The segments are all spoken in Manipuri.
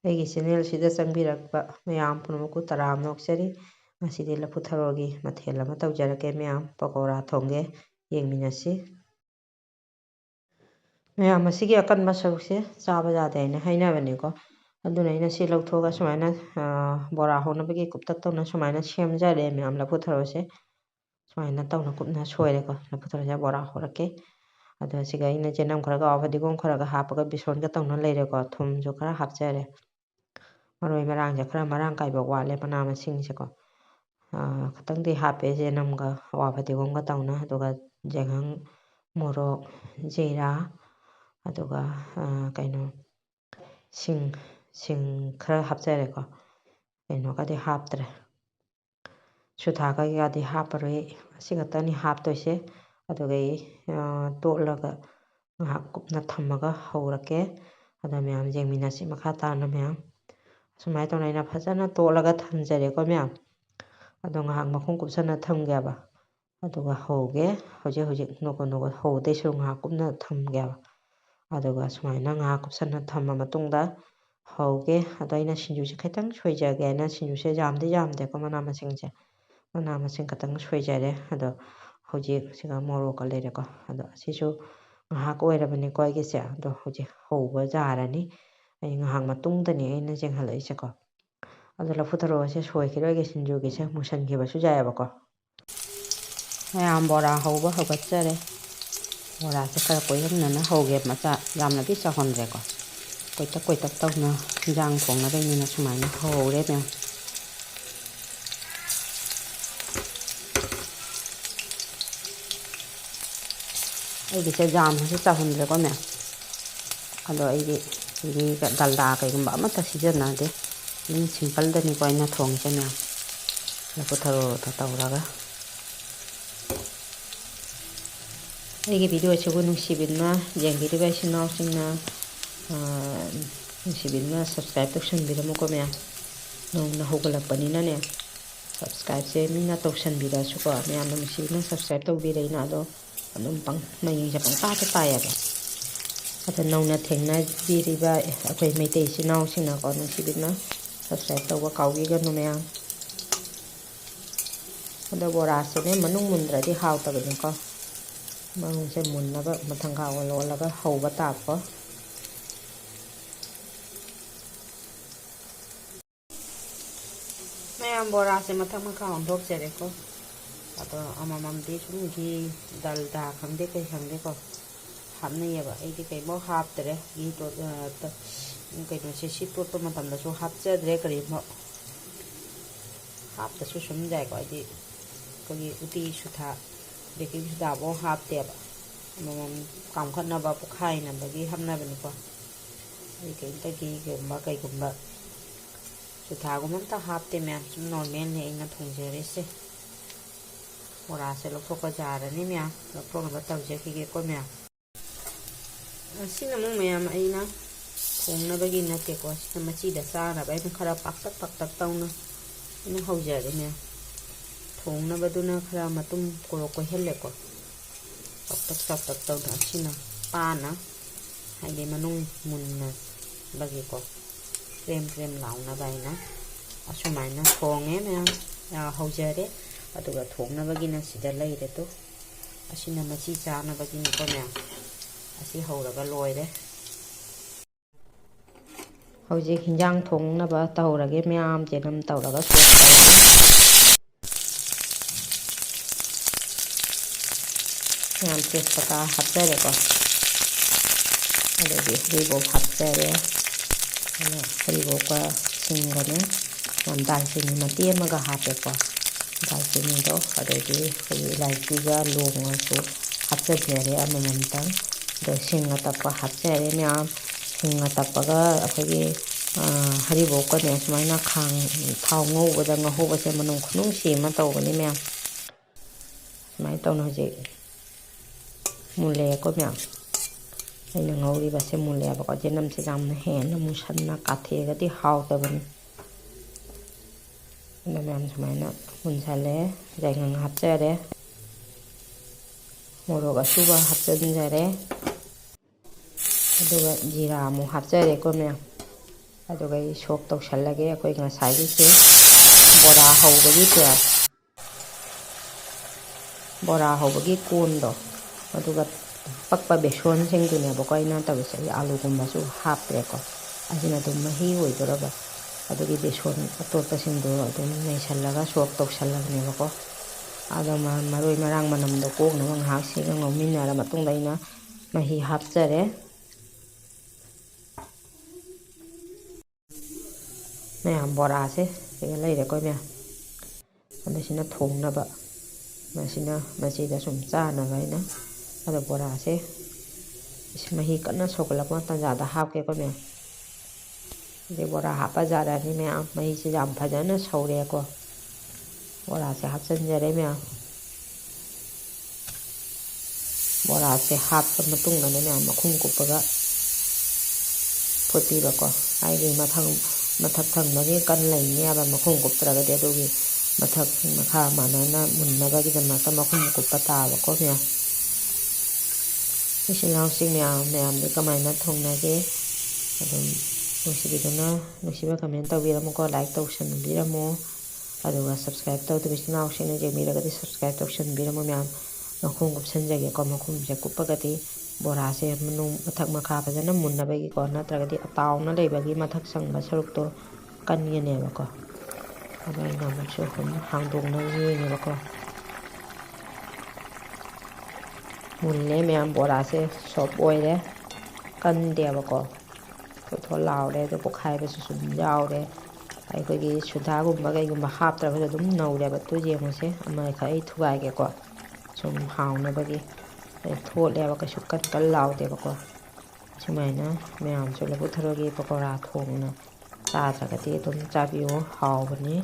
ꯑꯩꯒꯤ ꯆꯦꯅꯦꯜꯁꯤꯗ ꯆꯪꯕꯤꯔꯛꯄ ꯃꯌꯥꯝ ꯄꯨꯝꯅꯃꯛꯄꯨ ꯇꯔꯥꯝꯅ ꯑꯣꯛꯆꯔꯤ꯫ ꯉꯁꯤꯗꯤ ꯂꯐꯨ ꯊꯔꯣꯒꯤ ꯃꯊꯦꯜ ꯑꯃ ꯇꯧꯖꯔꯛꯀꯦ ꯃꯌꯥꯝ꯫ ꯄꯀꯧꯔꯥ ꯊꯣꯡꯒꯦ ꯌꯦꯡꯃꯤꯟꯅꯁꯤ꯫ ꯃꯌꯥꯝ ꯃꯁꯤꯒꯤ ꯑꯀꯟꯕ ꯁꯔꯨꯛꯁꯦ ꯆꯥꯕ ꯌꯥꯗꯦ ꯍꯥꯏꯅ ꯍꯥꯏꯅꯕꯅꯤꯀꯣ꯫ ꯑꯗꯨꯅ ꯑꯩꯅ ꯁꯤ ꯂꯧꯊꯣꯛꯑꯒ ꯁꯨꯃꯥꯏꯅ ꯕꯣꯔꯥ ꯍꯧꯅꯕꯒꯤ ꯀꯨꯞꯇꯛ ꯇꯧꯅ ꯁꯨꯃꯥꯏꯅ ꯁꯦꯝꯖꯔꯦ ꯃꯌꯥꯝ ꯂꯐꯨ ꯊꯔꯣꯁꯦ꯫ ꯁꯨꯃꯥꯏꯅ ꯇꯧꯅ ꯀꯨꯞꯅ ꯁꯣꯏꯔꯦꯀꯣ ꯂꯐꯨ ꯊꯔꯣꯁꯦ ꯕꯣꯔꯥ ꯍꯧꯔꯛꯀꯦ꯫ ꯑꯗꯣ ꯁꯤꯒ ꯑꯩꯅ ꯆꯦꯅꯝ ꯈꯔꯒ ꯐꯗꯤꯒꯣꯝ ꯈꯔꯒ ꯍꯥꯞꯄꯒ ꯕꯤꯁꯣꯟꯒ ꯇꯧꯅ ꯂꯩꯔꯦꯀꯣ꯫ ꯊꯨꯝꯁꯨ ꯈꯔ ꯍꯥꯞꯆꯔꯦ꯫ ꯃꯔꯣꯏ ꯃꯔꯥꯡꯁꯦ ꯈꯔ ꯃꯔꯥꯡ ꯀꯥꯏꯕ ꯋꯥꯠꯂꯦ ꯃꯅꯥ ꯃꯁꯤꯡꯁꯦꯀꯣ꯫ ꯈꯤꯇꯪꯗꯤ ꯍꯥꯞꯄꯦ ꯆꯦꯅꯝꯒ ꯑꯋꯥ ꯐꯗꯤꯒꯣꯝꯒ ꯇꯧꯅ꯫ ꯑꯗꯨꯒ ꯌꯥꯏꯉꯪ, ꯃꯣꯔꯣꯛ, ꯖꯤꯔꯥ, ꯑꯗꯨꯒ ꯁꯤꯡ ꯈꯔ ꯍꯥꯞꯆꯔꯦꯀꯣ꯫ ꯀꯩꯅꯣꯒꯗꯤ ꯍꯥꯞꯇ꯭ꯔꯦ, ꯁꯨꯊꯥ ꯀꯩꯀꯥꯗꯤ ꯍꯥꯞꯄꯔꯣꯏ꯫ ꯑꯁꯤ ꯈꯛꯇꯅꯤ ꯍꯥꯞꯇꯣꯏꯁꯦ꯫ ꯑꯗꯨꯒ ꯇꯣꯠꯂꯒ ꯉꯥꯏꯍꯥꯛ ꯀꯨꯞꯅ ꯊꯝꯃꯒ ꯍꯧꯔꯛꯀꯦ꯫ ꯑꯗ ꯃꯌꯥꯝ ꯌꯦꯡꯃꯤꯟꯅꯁꯤ ꯃꯈꯥ ꯇꯥꯅ ꯃꯌꯥꯝ꯫ ꯁꯨꯃꯥꯏꯅ ꯇꯧꯅ ꯑꯩꯅ ꯐꯖꯅ ꯇꯣꯠꯂꯒ ꯊꯝꯖꯔꯦꯀꯣ ꯃꯌꯥꯝ꯫ ꯑꯗꯣ ꯉꯥꯏꯍꯥꯛ ꯃꯈꯨꯝ ꯀꯨꯞꯁꯟꯅ ꯊꯝꯒꯦꯕ꯫ ꯑꯗꯨꯒ ꯍꯧꯒꯦ꯫ ꯍꯧꯖꯤꯛ ꯅꯣꯛꯀ ꯍꯧꯗꯣꯏ ꯁꯔꯨꯛ ꯉꯥꯏꯍꯥꯛ ꯀꯨꯞꯅ ꯊꯝꯒꯦꯕ꯫ ꯑꯗꯨꯒ ꯁꯨꯃꯥꯏꯅ ꯉꯥꯏꯍꯥꯛ ꯀꯨꯞꯁꯟꯅ ꯊꯝꯃ ꯃꯇꯨꯡꯗ ꯍꯧꯒꯦ꯫ ꯑꯗꯣ ꯑꯩꯅ ꯁꯤꯡꯖꯨꯁꯦ ꯈꯤꯇꯪ ꯁꯣꯏꯖꯒꯦ ꯍꯥꯏꯅ ꯁꯤꯡꯖꯨꯁꯦ ꯌꯥꯝꯗꯦꯀꯣ ꯃꯅꯥ ꯃꯁꯤꯡꯁꯦ꯫ ꯃꯅꯥ ꯃꯁꯤꯡ ꯈꯛꯇꯪ ꯁꯣꯏꯖꯔꯦ꯫ ꯑꯗꯣ ꯍꯧꯖꯤꯛ ꯁꯤꯒ ꯃꯣꯔꯣꯛꯀ ꯂꯩꯔꯦꯀꯣ꯫ ꯑꯗꯣ ꯑꯁꯤꯁꯨ ꯉꯥꯏꯍꯥꯛ ꯑꯣꯏꯔꯕꯅꯤꯀꯣ ꯑꯩꯒꯤꯁꯦ꯫ ꯑꯗꯣ ꯍꯧꯖꯤꯛ ꯍꯧꯕ ꯌꯥꯔꯅꯤ꯫ ꯑꯩ ꯉꯥꯏꯍꯥꯛ ꯃꯇꯨꯡꯗꯅꯤ ꯑꯩꯅ ꯌꯦꯡꯍꯜꯂꯛꯏꯁꯦꯀꯣ꯫ ꯑꯗꯣ ꯂꯐꯨ ꯊꯔꯣꯁꯦ ꯁꯣꯏꯈꯤꯔꯣꯏꯒꯦ ꯁꯤꯡꯖꯨꯒꯤꯁꯦ ꯃꯨꯁꯟꯈꯤꯕꯁꯨ ꯌꯥꯏꯑꯕꯀꯣ꯫ ꯃꯌꯥꯝ ꯕꯣꯔꯥ ꯍꯧꯕ ꯍꯧꯒꯠꯆꯔꯦ꯫ ꯕꯣꯔꯥꯁꯦ ꯈꯔ ꯀꯣꯏꯍꯟꯅꯅ ꯍꯧꯒꯦ ꯃꯆꯥ ꯌꯥꯝꯅꯗꯤ ꯆꯥꯎꯍꯟꯗ꯭ꯔꯦꯀꯣ꯫ ꯀꯣꯏꯇꯛ ꯇꯧꯅ ꯏꯟꯖꯥꯡ ꯊꯣꯡꯅꯕꯅꯤꯅ ꯁꯨꯃꯥꯏꯅ ꯍꯧꯔꯦ ꯃꯌꯥꯝ꯫ ꯑꯩꯒꯤꯁꯦ ꯌꯥꯝꯅꯁꯨ ꯆꯥꯎꯍꯟꯗ꯭ꯔꯦꯀꯣ ꯃꯌꯥꯝ꯫ ꯑꯗꯣ ꯑꯩꯒꯤ ꯗꯥꯜꯗꯥ ꯀꯩꯒꯨꯝꯕ ꯑꯃꯠꯇ ꯁꯤꯖꯤꯟꯅꯗꯦ꯫ ꯑꯗꯨꯝ ꯁꯤꯝꯄꯜꯗꯅꯤꯀꯣ ꯑꯩꯅ ꯊꯣꯡꯉꯤꯁꯦ ꯃꯌꯥꯝ꯫ ꯂꯐꯨ ꯊꯔꯣꯗ ꯇꯧꯔꯒ꯫ ꯑꯩꯒꯤ ꯚꯤꯗꯤꯑꯣꯁꯤꯕꯨ ꯅꯨꯡꯁꯤꯕꯤꯗꯨꯅ ꯌꯦꯡꯕꯤꯔꯤꯕ ꯏꯆꯤꯟ ꯏꯅꯥꯎꯁꯤꯡꯅ ꯅꯨꯡꯁꯤꯕꯤꯗꯨꯅ ꯁꯕꯁꯀ꯭ꯔꯥꯏꯕ ꯇꯧꯁꯟꯕꯤꯔꯝꯃꯨꯀꯣ ꯃꯌꯥꯝ꯫ ꯅꯧꯅ ꯍꯧꯒꯠꯂꯛꯄꯅꯤꯅꯅꯦ ꯁꯕꯁꯀ꯭ꯔꯥꯏꯕꯁꯦ ꯃꯤꯅ ꯇꯧꯁꯟꯕꯤꯔꯛꯑꯁꯨꯀꯣ ꯃꯌꯥꯝꯅ ꯅꯨꯡꯁꯤꯕꯤꯗꯨꯅ ꯁꯕꯁꯀ꯭ꯔꯥꯏꯕ ꯇꯧꯕꯤꯔꯛꯏꯅ ꯑꯗꯣ ꯑꯗꯨꯝ ꯃꯌꯦꯡꯁꯦ ꯄꯪꯇꯥꯗ ꯇꯥꯏꯌꯦꯕ꯫ ꯑꯗꯣ ꯅꯧꯅ ꯊꯦꯡꯅꯕꯤꯔꯤꯕ ꯑꯩꯈꯣꯏ ꯃꯩꯇꯩ ꯏꯆꯤꯟ ꯏꯅꯥꯎꯁꯤꯡꯅꯀꯣ ꯅꯨꯡꯁꯤꯕꯤꯗꯨꯅ ꯁꯕꯁꯀ꯭ꯔꯥꯏꯕ ꯇꯧꯕ ꯀꯥꯎꯕꯤꯒꯅꯨ ꯃꯌꯥꯝ꯫ ꯑꯗꯣ ꯕꯣꯔꯥꯁꯤꯅꯦ ꯃꯅꯨꯡ ꯃꯨꯟꯗ꯭ꯔꯗꯤ ꯍꯥꯎꯇꯕꯅꯤꯀꯣ꯫ ꯃꯅꯨꯡꯁꯦ ꯃꯨꯟꯅꯕ ꯃꯊꯪꯒꯥ ꯑꯣꯜꯂꯒ ꯍꯧꯕ ꯇꯥꯕꯀꯣ꯫ ꯃꯌꯥꯝ ꯕꯣꯔꯥꯁꯦ ꯃꯊꯛ ꯃꯈꯥ ꯑꯣꯟꯊꯣꯛꯆꯔꯦꯀꯣ꯫ ꯑꯗꯣ ꯑꯃꯃꯝꯗꯤ ꯁꯨꯝ ꯘꯤ ꯗꯥꯜꯗꯥ ꯈꯪꯗꯦ ꯀꯩ ꯈꯪꯗꯦꯀꯣ ꯍꯥꯞꯅꯩꯌꯦꯕ꯫ ꯑꯩꯗꯤ ꯀꯩꯐꯥꯎ ꯍꯥꯞꯇ꯭ꯔꯦ꯫ ꯀꯩꯅꯣꯁꯦ ꯁꯤ ꯇꯣꯠꯄ ꯃꯇꯝꯗꯁꯨ ꯍꯥꯞꯆꯗ꯭ꯔꯦ ꯀꯔꯤꯐꯥꯎ꯫ ꯍꯥꯞꯇꯁꯨ ꯁꯨꯝ ꯌꯥꯏꯀꯣ꯫ ꯑꯩꯗꯤ ꯑꯩꯈꯣꯏꯒꯤ ꯎꯇꯤ ꯁꯨꯊꯥ ꯕꯦꯀꯤꯡ ꯁꯣꯗꯥꯐꯥꯎ ꯍꯥꯞꯇꯦꯕ꯫ ꯑꯃꯃꯝ ꯀꯥꯝꯈꯠꯅꯕ ꯄꯣꯛꯈꯥꯏꯅꯕꯒꯤ ꯍꯥꯞꯅꯕꯅꯤꯀꯣ꯫ ꯑꯩ ꯀꯩꯝꯇ ꯘꯤꯒꯨꯝꯕ ꯀꯩꯒꯨꯝꯕ ꯁꯨꯊꯥꯒꯨꯝꯕ ꯑꯝꯇ ꯍꯥꯞꯇꯦ ꯃꯌꯥꯝ꯫ ꯁꯨꯝ ꯅꯣꯔꯃꯦꯜꯅꯤ ꯑꯩꯅ ꯊꯣꯡꯖꯔꯤꯁꯦ꯫ ꯕꯣꯔꯥꯁꯦ ꯂꯧꯊꯣꯛꯄ ꯌꯥꯔꯅꯤ ꯃꯌꯥꯝ꯫ ꯂꯧꯊꯣꯛꯅꯕ ꯇꯧꯖꯈꯤꯒꯦꯀꯣ ꯃꯌꯥꯝ꯫ ꯁꯤꯅ ꯑꯃꯨꯛ ꯃꯌꯥꯝ ꯑꯩꯅ ꯊꯣꯡꯅꯕꯒꯤ ꯅꯠꯇꯦꯀꯣ꯫ ꯁꯤꯅ ꯃꯆꯤꯗ ꯆꯥꯅꯕ ꯑꯩꯅ ꯈꯔ ꯄꯥꯛꯇꯛ ꯇꯧꯅ ꯑꯩꯅ ꯍꯧꯖꯔꯦ ꯃꯌꯥꯝ꯫ ꯊꯣꯡꯅꯕꯗꯨꯅ ꯈꯔ ꯃꯇꯨꯝ ꯀꯣꯏꯍꯜꯂꯦꯀꯣ꯫ ꯆꯥꯎꯇꯛ ꯇꯧꯅ ꯑꯁꯤꯅ ꯄꯥꯅ ꯍꯥꯏꯗꯤ ꯃꯅꯨꯡ ꯃꯨꯟꯅꯕꯒꯤꯀꯣ ꯀ꯭ꯔꯦꯝ ꯂꯥꯎꯅꯕ ꯑꯩꯅ ꯑꯁꯨꯃꯥꯏꯅ ꯊꯣꯡꯉꯦ ꯃꯌꯥꯝ ꯍꯧꯖꯔꯦ꯫ ꯑꯗꯨꯒ ꯊꯣꯡꯅꯕꯒꯤꯅ ꯁꯤꯗ ꯂꯩꯔꯦꯗꯣ꯫ ꯑꯁꯤꯅ ꯃꯆꯤ ꯆꯥꯅꯕꯒꯤꯅꯤꯀꯣ ꯃꯌꯥꯝ꯫ ꯑꯁꯤ ꯍꯧꯔꯒ ꯂꯣꯏꯔꯦ꯫ ꯍꯧꯖꯤꯛ ꯍꯤꯟꯖꯥꯡ ꯊꯣꯡꯅꯕ ꯇꯧꯔꯒꯦ ꯃꯌꯥꯝ ꯆꯦꯅꯝ ꯇꯧꯔꯒ ꯃꯌꯥꯝ ꯇꯦꯖꯄꯇꯥ ꯍꯥꯞꯆꯔꯦꯀꯣ꯫ ꯑꯗꯒꯤ ꯍꯔꯤꯕꯣꯞ ꯍꯥꯞꯆꯔꯦ꯫ ꯍꯔꯤꯕꯣꯞꯀ ꯁꯤꯡꯒꯅꯦ ꯗꯥꯜꯆꯤꯅꯤ ꯃꯇꯦꯛ ꯑꯃꯒ ꯍꯥꯞꯄꯦꯀꯣ꯫ ꯗꯥꯜꯆꯤꯅꯤꯗꯣ ꯑꯗꯒꯤ ꯑꯩꯈꯣꯏꯒꯤ ꯏꯂꯥꯏꯆꯤꯒ ꯂꯣꯡꯒꯁꯨ ꯍꯥꯞꯆꯟꯖꯔꯦ ꯑꯃꯃꯝꯇꯪ꯫ ꯑꯗꯣ ꯁꯤꯡ ꯑꯇꯛꯄ ꯍꯥꯞꯆꯔꯦ ꯃꯌꯥꯝ꯫ ꯁꯤꯡ ꯑꯇꯛꯄꯒ ꯑꯩꯈꯣꯏꯒꯤ ꯍꯔꯤꯕꯣꯞꯀꯅꯦ ꯁꯨꯃꯥꯏꯅ ꯊꯥꯎ ꯉꯧꯕꯗ ꯉꯧꯍꯧꯕꯁꯦ ꯃꯅꯝ ꯈꯨꯅꯨꯡꯁꯤ ꯑꯃ ꯇꯧꯕꯅꯤ ꯃꯌꯥꯝ꯫ ꯁꯨꯃꯥꯏꯅ ꯇꯧꯅ ꯍꯧꯖꯤꯛ ꯃꯨꯜꯂꯛꯑꯦꯀꯣ ꯃꯌꯥꯝ꯫ ꯑꯩꯅ ꯉꯧꯔꯤꯕꯁꯦ ꯃꯨꯜꯂꯦꯕꯀꯣ꯫ ꯆꯦꯅꯝꯁꯦ ꯌꯥꯝꯅ ꯍꯦꯟꯅ ꯃꯨꯁꯟꯅ ꯀꯥꯊꯦꯛꯑꯒꯗꯤ ꯍꯥꯎꯇꯕꯅꯤ꯫ ꯑꯗꯣ ꯃꯌꯥꯝ ꯁꯨꯃꯥꯏꯅ ꯃꯨꯟꯁꯜꯂꯦ꯫ ꯌꯥꯏꯉꯪ ꯍꯥꯞꯆꯔꯦ꯫ ꯃꯣꯔꯣꯛ ꯑꯁꯨꯕ ꯍꯥꯞꯆꯤꯟꯖꯔꯦ꯫ ꯑꯗꯨꯒ ꯖꯤꯔꯥ ꯑꯃꯨꯛ ꯍꯥꯞꯆꯔꯦꯀꯣ ꯃꯌꯥꯝ꯫ ꯑꯗꯨꯒ ꯑꯩ ꯁꯣꯛ ꯇꯧꯁꯜꯂꯒꯦ ꯑꯩꯈꯣꯏ ꯉꯁꯥꯏꯒꯤꯁꯦ ꯕꯣꯔꯥ ꯍꯧꯕꯒꯤꯁꯦ ꯕꯣꯔꯥ ꯍꯧꯕꯒꯤ ꯀꯣꯟꯗꯣ ꯑꯗꯨꯒ ꯄꯛꯄ ꯕꯦꯁꯣꯟꯁꯤꯡꯗꯨꯅꯦꯕꯀꯣ ꯑꯩꯅ ꯇꯧꯔꯤꯁꯦ ꯑꯩ ꯑꯥꯂꯨꯒꯨꯝꯕꯁꯨ ꯍꯥꯞꯇ꯭ꯔꯦꯀꯣ ꯑꯁꯤꯅ ꯑꯗꯨꯝ ꯃꯍꯤ ꯑꯣꯏꯗꯣꯔꯕ ꯑꯗꯨꯒꯤ ꯕꯦꯁꯣꯟ ꯑꯇꯣꯠꯄꯁꯤꯡꯗꯣ ꯑꯗꯨꯝ ꯅꯩꯁꯜꯂꯒ ꯁꯣꯛ ꯇꯧꯁꯜꯂꯕꯅꯦꯕꯀꯣ ꯑꯗꯣ ꯃꯔꯣꯏ ꯃꯔꯥꯡ ꯃꯅꯝꯗꯣ ꯀꯣꯛꯅꯕ ꯉꯥꯏꯍꯥꯛ ꯁꯤꯒ ꯉꯧꯃꯤꯟꯅꯔ ꯃꯇꯨꯡꯗ ꯑꯩꯅ ꯃꯍꯤ ꯍꯥꯞꯆꯔꯦ ꯃꯌꯥꯝ ꯕꯣꯔꯥꯁꯦ ꯁꯤꯒ ꯂꯩꯔꯦꯀꯣ ꯃꯌꯥꯝ ꯑꯗꯨꯁꯤꯅ ꯊꯣꯡꯅꯕ ꯃꯁꯤꯗ ꯁꯨꯝ ꯆꯥꯅꯕ ꯑꯩꯅ ꯑꯗꯣ ꯕꯣꯔꯥꯁꯦ ꯃꯍꯤ ꯀꯟꯅ ꯁꯧꯒꯠꯂꯛꯄ ꯇꯥꯟꯖꯥꯗ ꯍꯥꯞꯀꯦꯀꯣ ꯃꯌꯥꯝ ꯑꯗꯩ ꯕꯣꯔꯥ ꯍꯥꯞꯄ ꯖꯥꯔꯅꯤ ꯃꯌꯥꯝ ꯃꯍꯤꯁꯦ ꯌꯥꯝ ꯐꯖꯅ ꯁꯧꯔꯦꯀꯣ ꯕꯣꯔꯥꯁꯦ ꯍꯥꯞꯆꯤꯟꯖꯔꯦ ꯃꯌꯥꯝ ꯕꯣꯔꯥꯁꯦ ꯍꯥꯞꯄ ꯃꯇꯨꯡꯗꯅꯦ ꯃꯌꯥꯝ ꯃꯈꯨꯝ ꯀꯨꯞꯄꯒ ꯐꯨꯠꯄꯤꯕꯀꯣ ꯍꯥꯏꯗꯤ ꯃꯊꯛ ꯊꯪꯕꯒꯤ ꯀꯟ ꯂꯩꯅꯦꯕ ꯃꯈꯨꯝ ꯀꯨꯞꯇ꯭ꯔꯒꯗꯤ ꯑꯗꯨꯒꯤ ꯃꯊꯛ ꯃꯈꯥ ꯃꯥꯟꯅꯅ ꯃꯨꯟꯅꯕꯒꯤꯗꯃꯛꯇ ꯃꯈꯨꯝ ꯀꯨꯞꯄ ꯇꯥꯕꯀꯣ ꯃꯌꯥꯝ ꯏꯆꯤꯜ ꯏꯅꯥꯎꯁꯤꯡ ꯃꯌꯥꯝꯗꯤ ꯀꯃꯥꯏꯅ ꯊꯣꯡꯅꯒꯦ ꯑꯗꯨꯝ ꯅꯨꯡꯁꯤꯕ ꯀꯃꯦꯟ ꯇꯧꯕꯤꯔꯝꯃꯨꯀꯣ ꯂꯥꯏꯛ ꯇꯧꯁꯟꯕꯤꯔꯝꯃꯨ ꯑꯗꯨꯒ ꯁꯕꯁꯀ꯭ꯔꯥꯏꯕ ꯇꯧꯗꯕ ꯏꯆꯤꯜ ꯏꯅꯥꯎꯁꯤꯡꯅ ꯌꯦꯡꯕꯤꯔꯒꯗꯤ ꯁꯕꯁꯀ꯭ꯔꯥꯏꯕ ꯇꯧꯁꯟꯕꯤꯔꯝꯃꯨ ꯃꯌꯥꯝ ꯃꯈꯨꯝ ꯀꯨꯞꯁꯟꯖꯒꯦꯀꯣ ꯃꯈꯨꯝꯁꯦ ꯀꯨꯞꯄꯒꯗꯤ ꯕꯣꯔꯥꯁꯦ ꯃꯊꯛ ꯃꯈꯥ ꯐꯖꯅ ꯃꯨꯟꯅꯕꯒꯤꯀꯣ ꯅꯠꯇ꯭ꯔꯒꯗꯤ ꯑꯇꯥꯎꯅ ꯂꯩꯕꯒꯤ ꯃꯊꯛ ꯁꯪꯕ ꯁꯔꯨꯛꯇꯣ ꯀꯟꯒꯅꯦꯕꯀꯣ ꯑꯗꯣ ꯑꯩꯅ ꯑꯃꯨꯛꯁꯨ ꯑꯗꯨꯝ ꯍꯥꯡꯗꯣꯛꯅ ꯌꯦꯡꯉꯦꯕꯀꯣ ꯃꯨꯜꯂꯦ ꯃꯌꯥꯝ ꯕꯣꯔꯥꯁꯦ ꯁꯣꯞ ꯑꯣꯏꯔꯦ ꯀꯟꯗꯦꯕꯀꯣ ꯊꯣꯠ ꯂꯥꯎꯔꯦ ꯑꯗꯣ ꯄꯣꯛꯈꯥꯏꯕꯁꯨ ꯁꯨꯝ ꯌꯥꯎꯔꯦ ꯑꯩꯈꯣꯏꯒꯤ ꯁꯨꯗꯥꯒꯨꯝꯕ ꯀꯩꯒꯨꯝꯕ ꯍꯥꯞꯇ꯭ꯔꯒꯁꯨ ꯑꯗꯨꯝ ꯅꯧꯔꯦꯕ ꯌꯦꯡꯉꯨꯁꯦ ꯑꯃꯈꯛ ꯑꯩ ꯊꯨꯒꯥꯏꯒꯦꯀꯣ ꯁꯨꯝ ꯍꯥꯎꯅꯕꯒꯤ ꯊꯣꯠꯂꯦꯕ ꯀꯩꯁꯨ ꯀꯟ ꯂꯥꯎꯗꯦꯕꯀꯣ ꯁꯨꯃꯥꯏꯅ ꯃꯌꯥꯝꯁꯨ ꯂꯐꯨ ꯊꯔꯣꯒꯤ ꯄꯀꯧꯔꯥ ꯊꯣꯡꯅ ꯆꯥꯗ꯭ꯔꯒꯗꯤ ꯑꯗꯨꯝ ꯆꯥꯕꯤꯌꯨ ꯍꯥꯎꯕꯅꯤ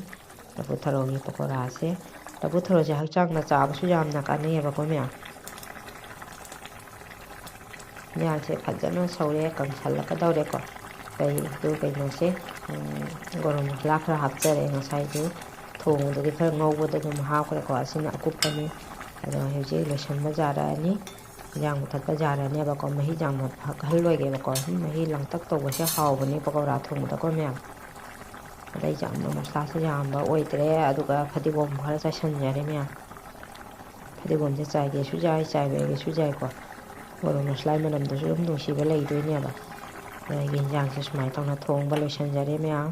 ꯂꯐꯨ ꯊꯔꯣꯒꯤ ꯄꯀꯧꯔꯥꯁꯦ ꯂꯐꯨ ꯊꯔꯣꯁꯦ ꯍꯛꯆꯥꯡꯗ ꯆꯥꯕꯁꯨ ꯌꯥꯝꯅ ꯀꯥꯟꯅꯩꯌꯦꯕꯀꯣ ꯃꯌꯥꯝ ꯌꯥꯁꯦ ꯐꯖꯅ ꯁꯧꯔꯦ ꯀꯪꯁꯜꯂꯛꯀꯗꯧꯔꯦꯀꯣ ꯀꯩꯅꯣꯁꯦ ꯒꯔꯝ ꯃꯁꯂꯥ ꯈꯔ ꯍꯥꯞꯆꯔꯦ ꯉꯁꯥꯏꯁꯨ ꯊꯣꯡꯕꯗꯗꯤ ꯈꯔ ꯉꯧꯕꯗ ꯑꯗꯨꯝ ꯍꯥꯞꯈ꯭ꯔꯦꯀꯣ ꯑꯁꯤꯅ ꯑꯀꯨꯞꯄꯅꯤ ꯑꯗꯣ ꯍꯧꯖꯤꯛ ꯂꯣꯏꯁꯟꯕ ꯌꯥꯔꯛꯑꯅꯤ ꯏꯟꯖꯥꯡ ꯃꯨꯊꯠꯄ ꯌꯥꯔꯅꯦꯕꯀꯣ ꯃꯍꯤ ꯌꯥꯝꯅ ꯐꯛꯍꯜꯂꯣꯏꯒꯦꯕꯀꯣ ꯃꯍꯤ ꯂꯥꯡꯇꯛ ꯇꯧꯕꯁꯦ ꯍꯥꯎꯕꯅꯤ ꯄꯀꯧꯔꯥ ꯊꯣꯡꯕꯗꯀꯣ ꯃꯌꯥꯝ ꯑꯗꯩ ꯌꯥꯝꯅ ꯃꯁꯂꯥꯁꯦ ꯌꯥꯝꯕ ꯑꯣꯏꯗ꯭ꯔꯦ ꯑꯗꯨꯒ ꯐꯗꯤꯒꯣꯝ ꯈꯔ ꯆꯥꯏꯁꯟꯖꯔꯦ ꯃꯌꯥꯝ ꯐꯗꯤꯒꯣꯝꯁꯦ ꯆꯥꯏꯒꯦꯁꯨ ꯌꯥꯏ ꯆꯥꯏꯕꯒꯦꯁꯨ ꯌꯥꯏꯀꯣ ꯒꯔꯝ ꯃꯁꯂꯥꯒꯤ ꯃꯅꯝꯗꯁꯨ ꯑꯗꯨꯝ ꯅꯨꯡꯁꯤꯕ ꯂꯩꯗꯣꯏꯅꯦꯕ ꯑꯗ ꯑꯩꯒꯤ ꯏꯟꯖꯥꯡꯁꯦ ꯁꯨꯃꯥꯏꯅ ꯇꯧꯅ ꯊꯣꯡꯕ ꯂꯣꯏꯁꯤꯟꯖꯔꯦ ꯃꯌꯥꯝ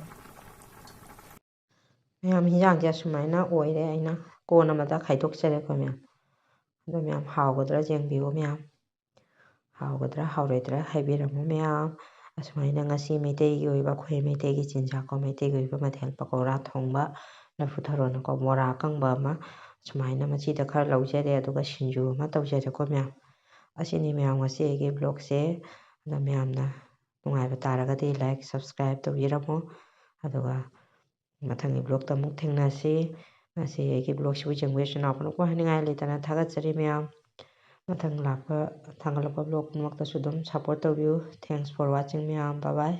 ꯍꯤꯟꯖꯥꯡꯁꯦ ꯁꯨꯃꯥꯏꯅ ꯑꯣꯏꯔꯦ ꯑꯩꯅ ꯀꯣꯟ ꯑꯃꯗ ꯈꯥꯏꯗꯣꯛꯆꯔꯦꯀꯣ ꯃꯌꯥꯝ ꯑꯗꯣ ꯃꯌꯥꯝ ꯍꯥꯎꯒꯗ꯭ꯔꯥ ꯌꯦꯡꯕꯤꯌꯨ ꯃꯌꯥꯝ ꯍꯥꯎꯒꯗ꯭ꯔꯥ ꯍꯥꯎꯔꯣꯏꯗ꯭ꯔꯥ ꯍꯥꯏꯕꯤꯔꯝꯃꯨ ꯃꯌꯥꯝ ꯑꯁꯨꯃꯥꯏꯅ ꯉꯁꯤ ꯃꯩꯇꯩꯒꯤ ꯑꯣꯏꯕ ꯑꯩꯈꯣꯏ ꯃꯩꯇꯩꯒꯤ ꯆꯤꯟꯖꯥꯛꯀꯣ ꯃꯩꯇꯩꯒꯤ ꯑꯣꯏꯕ ꯃꯊꯦꯜ ꯄꯀꯧꯔꯥ ꯊꯣꯡꯕ ꯂꯐꯨ ꯊꯔꯣꯅꯀꯣ ꯕꯣꯔꯥ ꯑꯀꯪꯕ ꯑꯃ ꯁꯨꯃꯥꯏꯅ ꯃꯆꯤꯗ ꯈꯔ ꯂꯧꯖꯔꯦ ꯑꯗꯨꯒ ꯁꯤꯡꯖꯨ ꯑꯃ ꯇꯧꯖꯔꯦꯀꯣ ꯃꯌꯥꯝ ꯑꯁꯤꯅꯤ ꯃꯌꯥꯝ ꯉꯁꯤ ꯑꯩꯒꯤ ꯕ꯭ꯂꯣꯛꯁꯦ ꯑꯗꯣ ꯃꯌꯥꯝꯅ ꯅꯨꯡꯉꯥꯏꯕ ꯇꯥꯔꯒꯗꯤ ꯂꯥꯏꯛ ꯁꯕꯁꯀ꯭ꯔꯥꯏꯕ ꯇꯧꯕꯤꯔꯝꯃꯨ ꯑꯗꯨꯒ ꯃꯊꯪꯒꯤ ꯕ꯭ꯂꯣꯛꯇ ꯑꯃꯨꯛ ꯊꯦꯡꯅꯁꯤ ꯉꯁꯤ ꯑꯩꯒꯤ ꯕ꯭ꯂꯣꯛꯁꯤꯕꯨ ꯌꯦꯡꯕꯤꯕ ꯏꯆꯤꯜ ꯏꯅꯥꯎ ꯄꯨꯝꯅꯃꯛꯄꯨ ꯍꯥꯏꯅꯤꯡꯉꯥꯏ ꯂꯩꯇꯅ ꯊꯥꯒꯠꯆꯔꯤ ꯃꯌꯥꯝ ꯃꯊꯪ ꯂꯥꯛꯄ ꯊꯥꯡꯒꯠꯂꯛꯄ ꯕ꯭ꯂꯣꯛ ꯄꯨꯝꯅꯃꯛꯇꯁꯨ ꯑꯗꯨꯝ ꯁꯞꯄꯣꯔꯠ ꯇꯧꯕꯤꯌꯨ ꯊꯦꯡꯛꯁ ꯐꯣꯔ ꯋꯥꯆꯤꯡ ꯃꯌꯥꯝ ꯕꯥꯏ ꯕꯥꯏ